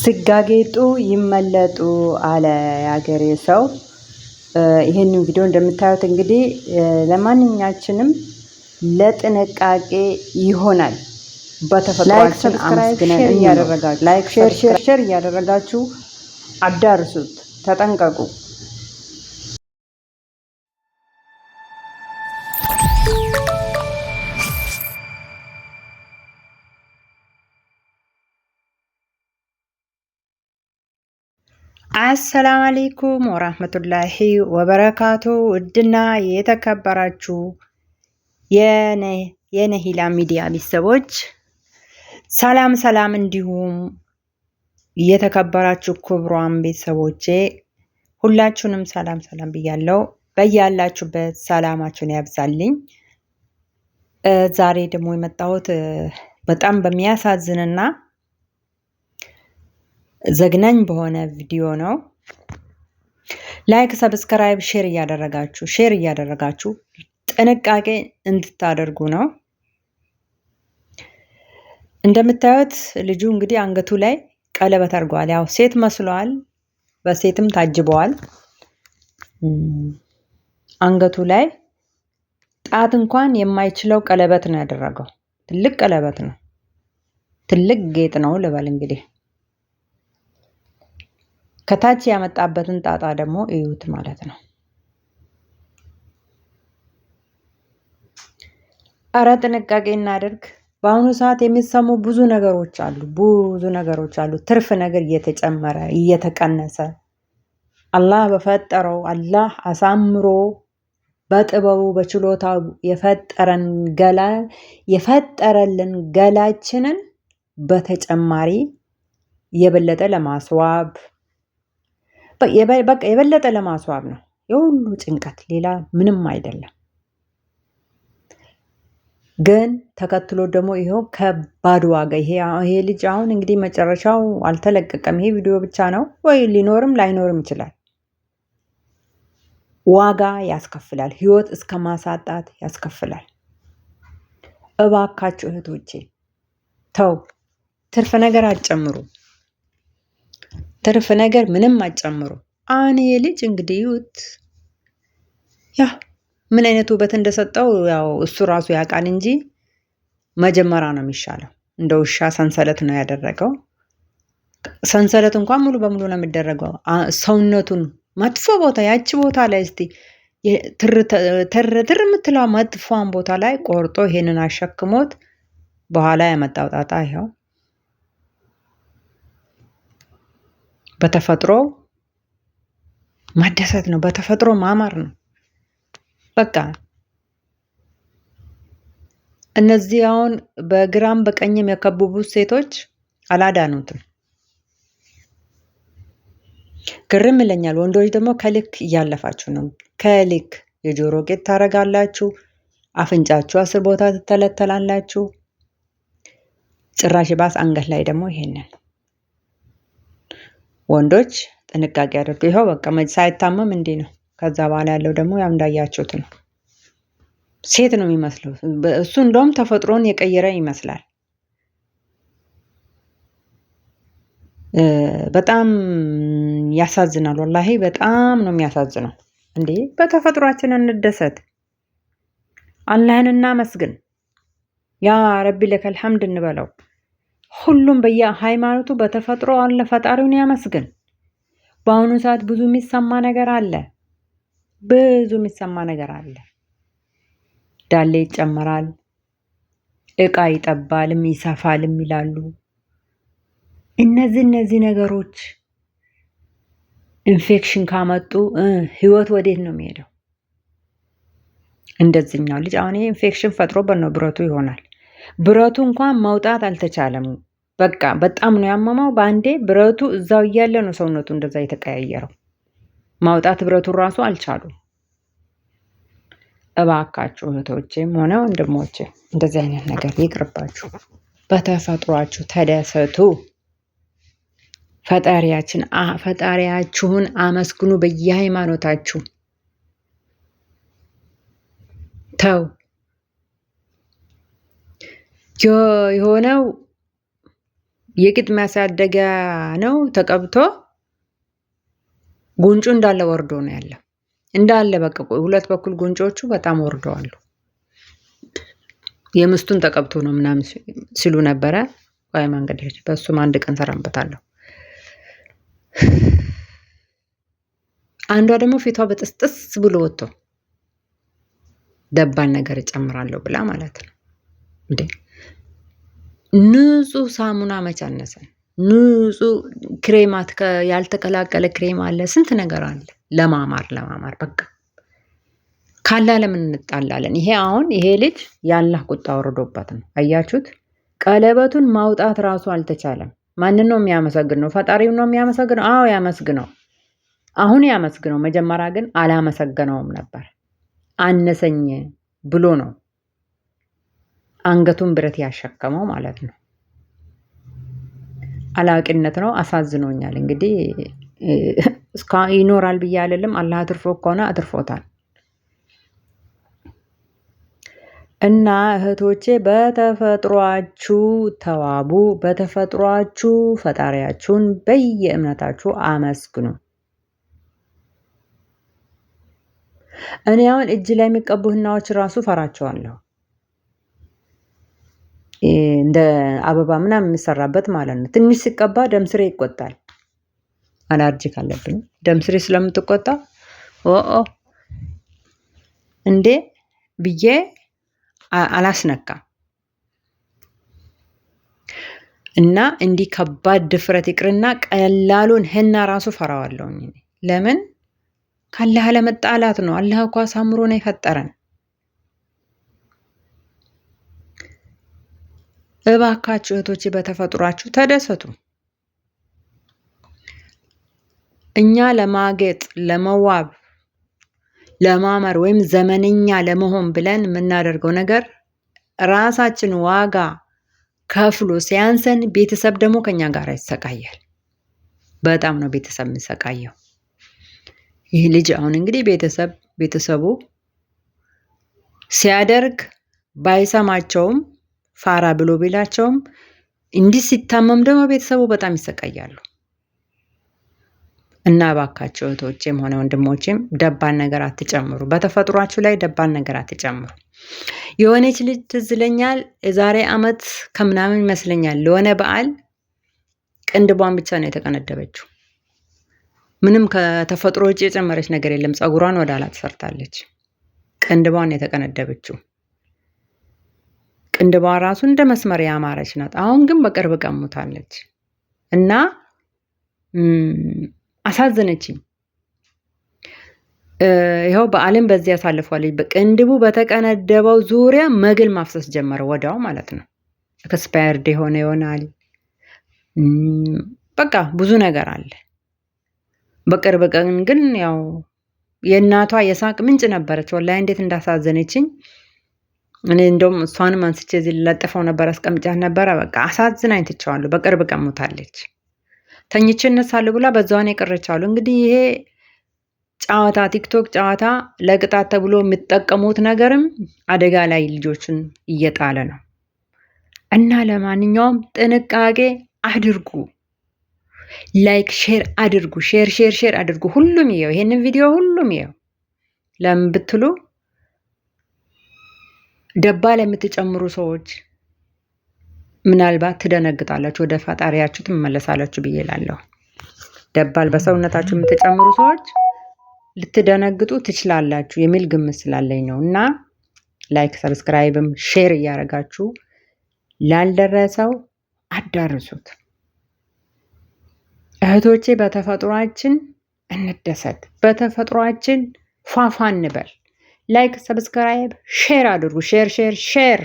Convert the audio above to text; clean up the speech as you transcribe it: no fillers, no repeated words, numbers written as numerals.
ሲጋጌጡ ይመለጡ አለ የሀገሬ ሰው። ይህንን ቪዲዮ እንደምታዩት እንግዲህ ለማንኛችንም ለጥንቃቄ ይሆናል። በተፈጥሯችን አመስግነን ላይክ ሼር እያደረጋችሁ አዳርሱት። ተጠንቀቁ። አሰላም አለይኩም ወራህመቱላሂ ወበረካቱ። ውድና የተከበራችሁ የነሂላ ሚዲያ ቤተሰቦች ሰላም፣ እንዲሁም የተከበራችሁ ክቡራን ቤተሰቦቼ ሁላችሁንም ሰላም ብያለሁ። በያላችሁበት ሰላማችሁን ያብዛልኝ። ዛሬ ደግሞ የመጣሁት በጣም በሚያሳዝንና ዘግናኝ በሆነ ቪዲዮ ነው። ላይክ፣ ሰብስክራይብ፣ ሼር እያደረጋችሁ ጥንቃቄ እንድታደርጉ ነው። እንደምታዩት ልጁ እንግዲህ አንገቱ ላይ ቀለበት አድርጓል። ያው ሴት መስሏል፣ በሴትም ታጅበዋል። አንገቱ ላይ ጣት እንኳን የማይችለው ቀለበት ነው ያደረገው። ትልቅ ቀለበት ነው፣ ትልቅ ጌጥ ነው ልበል እንግዲህ። ከታች ያመጣበትን ጣጣ ደግሞ እዩት ማለት ነው። እረ ጥንቃቄ እናደርግ። በአሁኑ ሰዓት የሚሰሙ ብዙ ነገሮች አሉ። ትርፍ ነገር እየተጨመረ እየተቀነሰ አላህ በፈጠረው አላህ አሳምሮ በጥበቡ በችሎታው የፈጠረልን ገላችንን በተጨማሪ የበለጠ ለማስዋብ የበለጠ ለማስዋብ ነው የሁሉ ጭንቀት፣ ሌላ ምንም አይደለም። ግን ተከትሎ ደግሞ ይሄው ከባድ ዋጋ ይሄ ልጅ አሁን እንግዲህ መጨረሻው አልተለቀቀም። ይሄ ቪዲዮ ብቻ ነው ወይ ሊኖርም ላይኖርም ይችላል። ዋጋ ያስከፍላል፣ ህይወት እስከ ማሳጣት ያስከፍላል። እባካችሁ እህቶቼ ተው፣ ትርፍ ነገር አትጨምሩ። ትርፍ ነገር ምንም አትጨምሩ። አሁን ይሄ ልጅ እንግዲህ ምን አይነት ውበት እንደሰጠው ያው እሱ ራሱ ያውቃል እንጂ መጀመሪያ ነው የሚሻለው። እንደ ውሻ ሰንሰለት ነው ያደረገው። ሰንሰለት እንኳን ሙሉ በሙሉ ነው የሚደረገው። ሰውነቱን መጥፎ ቦታ ያቺ ቦታ ላይ እስቲ ትር የምትለው መጥፎን ቦታ ላይ ቆርጦ ይሄንን አሸክሞት በኋላ ያመጣው ጣጣ ይኸው። በተፈጥሮ መደሰት ነው፣ በተፈጥሮ ማማር ነው። በቃ እነዚህ አሁን በግራም በቀኝም የከበቡት ሴቶች አላዳኑትም። ግርም ይለኛል። ወንዶች ደግሞ ከልክ እያለፋችሁ ነው። ከልክ የጆሮ ጌጥ ታረጋላችሁ፣ አፍንጫችሁ 10 ቦታ ትተለተላላችሁ። ጭራሽ ባስ አንገት ላይ ደግሞ ይሄንን። ወንዶች ጥንቃቄ አድርጉ። ይኸው በቃ ሳይታመም እንዲህ ነው። ከዛ በኋላ ያለው ደግሞ ያው እንዳያችሁት ነው። ሴት ነው የሚመስለው እሱ። እንደውም ተፈጥሮን የቀየረ ይመስላል። በጣም ያሳዝናል። ወላሂ በጣም ነው የሚያሳዝነው። እንዴ በተፈጥሯችን እንደሰት፣ አላህን እናመስግን። ያ ረቢ ለከል ሐምድ እንበለው። ሁሉም በየሃይማኖቱ በተፈጥሮ አለ ፈጣሪውን ያመስግን። በአሁኑ ሰዓት ብዙ የሚሰማ ነገር አለ። ዳሌ ይጨመራል፣ እቃ ይጠባልም ይሰፋልም ይላሉ። እነዚህ ነገሮች ኢንፌክሽን ካመጡ ህይወት ወዴት ነው የሚሄደው? እንደዚህኛው ልጅ አሁን ኢንፌክሽን ፈጥሮበት ነው ብረቱ ይሆናል። ብረቱ እንኳን መውጣት አልተቻለም። በቃ በጣም ነው ያመመው። በአንዴ ብረቱ እዛው እያለ ነው ሰውነቱ እንደዛ የተቀያየረው። ማውጣት ብረቱን ራሱ አልቻሉም። እባካችሁ እህቶቼም ሆነ ወንድሞቼ እንደዚህ አይነት ነገር ይቅርባችሁ። በተፈጥሯችሁ ተደሰቱ። ፈጣሪያችሁን አመስግኑ በየሃይማኖታችሁ። ተው የሆነው የቂጥ ማሳደጊያ ነው ተቀብቶ ጉንጩ እንዳለ ወርዶ ነው ያለው። እንዳለ በቃ ሁለት በኩል ጉንጮቹ በጣም ወርደዋል። የምስቱን ተቀብቶ ነው ምናምን ሲሉ ነበረ። ወይ መንገድ በሱም አንድ ቀን ሰራበታለሁ። አንዷ ደግሞ ፊቷ በጥስጥስ ብሎ ወጥቶ ደባል ነገር እጨምራለሁ ብላ ማለት ነው እንዴ! ንጹህ ሳሙና መቻነሰን ንጹህ ክሬማት ያልተቀላቀለ ክሬም አለ፣ ስንት ነገር አለ ለማማር በቃ ካላ ለምን እንጣላለን? ይሄ አሁን ይሄ ልጅ ያላህ ቁጣ ወርዶበት ነው። አያችሁት? ቀለበቱን ማውጣት ራሱ አልተቻለም። ማንን ነው የሚያመሰግነው? ፈጣሪው ነው የሚያመሰግነው። አዎ ያመስግነው፣ አሁን ያመስግነው። መጀመሪያ ግን አላመሰገነውም ነበር። አነሰኝ ብሎ ነው አንገቱን ብረት ያሸከመው ማለት ነው። አላቂነት ነው። አሳዝኖኛል። እንግዲህ ይኖራል ብዬ አይደለም። አላህ አትርፎ ከሆነ አትርፎታል። እና እህቶቼ በተፈጥሯችሁ ተዋቡ፣ በተፈጥሯችሁ ፈጣሪያችሁን በየእምነታችሁ አመስግኑ። እኔ አሁን እጅ ላይ የሚቀቡ ህናዎች ራሱ ፈራቸዋለሁ። እንደ አበባ ምናምን የሚሰራበት ማለት ነው። ትንሽ ሲቀባ ደምስሬ ይቆጣል። አላርጂክ አለብኝ ደምስሬ ስለምትቆጣ እንዴ ብዬ አላስነካም። እና እንዲህ ከባድ ድፍረት ይቅርና ቀላሉን ህና ራሱ ፈራዋለሁ። ለምን? ካላህ ለመጣላት ነው። አላህ እኮ አሳምሮ ነው የፈጠረን። እባካችሁ እህቶቼ በተፈጥሯችሁ ተደሰቱ። እኛ ለማጌጥ፣ ለመዋብ፣ ለማመር ወይም ዘመነኛ ለመሆን ብለን የምናደርገው ነገር ራሳችን ዋጋ ከፍሎ ሲያንሰን ቤተሰብ ደግሞ ከኛ ጋር ይሰቃያል። በጣም ነው ቤተሰብ የሚሰቃየው። ይህ ልጅ አሁን እንግዲህ ቤተሰቡ ሲያደርግ ባይሰማቸውም ፋራ ብሎ ቢላቸውም እንዲህ ሲታመም ደግሞ ቤተሰቡ በጣም ይሰቃያሉ። እና እባካችሁ እህቶቼም ሆነ ወንድሞቼም ደባል ነገር አትጨምሩ። በተፈጥሯችሁ ላይ ደባል ነገር አትጨምሩ። የሆነች ልጅ ትዝ ይለኛል፣ የዛሬ ዓመት ከምናምን ይመስለኛል ለሆነ በዓል ቅንድቧን ብቻ ነው የተቀነደበችው። ምንም ከተፈጥሮ ውጭ የጨመረች ነገር የለም። ፀጉሯን ወደ ኋላ ተሰርታለች። ቅንድቧን የተቀነደበችው ቅንድቧ ራሱ እንደ መስመር ያማረች ናት። አሁን ግን በቅርብ ቀሙታለች እና አሳዘነችኝ። ይኸው በዓልን በዚህ ያሳልፏለች። በቅንድቡ በተቀነደበው ዙሪያ መግል ማፍሰስ ጀመረ ወዲያው ማለት ነው። ኤክስፓየርድ የሆነ ይሆናል። በቃ ብዙ ነገር አለ። በቅርብ ቀን ግን ያው የእናቷ የሳቅ ምንጭ ነበረች። ወላሂ እንዴት እንዳሳዘነችኝ እኔ እንደውም እሷንም አንስቼ እዚህ ለጥፈው ነበር አስቀምጫት ነበረ። በቃ አሳዝናኝ ትቼዋለሁ። በቅርብ ቀን ሞታለች። ተኝቼ እነሳለሁ ብላ በዛውን የቀረቻለሁ። እንግዲህ ይሄ ጨዋታ ቲክቶክ ጨዋታ ለቅጣት ተብሎ የሚጠቀሙት ነገርም አደጋ ላይ ልጆችን እየጣለ ነው እና ለማንኛውም ጥንቃቄ አድርጉ። ላይክ ሼር አድርጉ። ሼር አድርጉ። ሁሉም ይሄው ይሄንን ቪዲዮ ሁሉም ይሄው። ለምን ብትሉ ደባል የምትጨምሩ ሰዎች ምናልባት ትደነግጣላችሁ፣ ወደ ፈጣሪያችሁ ትመለሳላችሁ ብዬ እላለሁ። ደባል በሰውነታችሁ የምትጨምሩ ሰዎች ልትደነግጡ ትችላላችሁ የሚል ግምት ስላለኝ ነው። እና ላይክ ሰብስክራይብም ሼር እያደረጋችሁ ላልደረሰው አዳርሱት። እህቶቼ በተፈጥሯችን እንደሰት፣ በተፈጥሯችን ፏፏ እንበል። ላይክ ሰብስክራይብ ሼር አድርጉ። ሼር